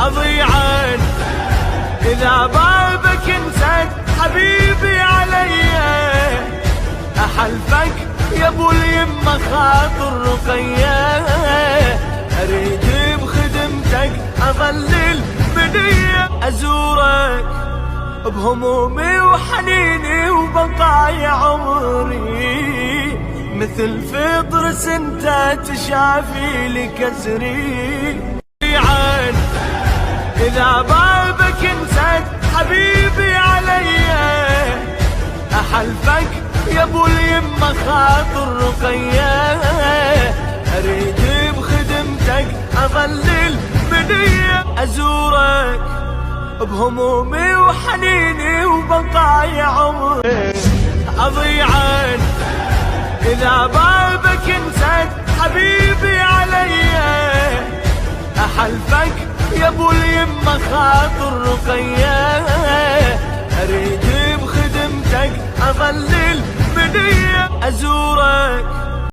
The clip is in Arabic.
أضيعن إذا بابك انسد حبيبي عليا. أحلفك يا ابو اليمة خاطر رقية، أريد بخدمتك أظل المنية. أزورك بهمومي وحنيني وبقايا عمري، مثل فطر سنتا تشافي لي كسري. عن إذا بابك انسد حبيبي عليا. أحلفك يا ابو اليمة خاطر رقية، أريد بخدمتك أظل المنية. أزورك بهمومي وحنيني وبقايا عمري، أضيعن إذا بابك انسد حبيبي عليا. أحلفك يا ابو اليمة خاطر رقية، أريد بخدمتك أظل المنية. أزورك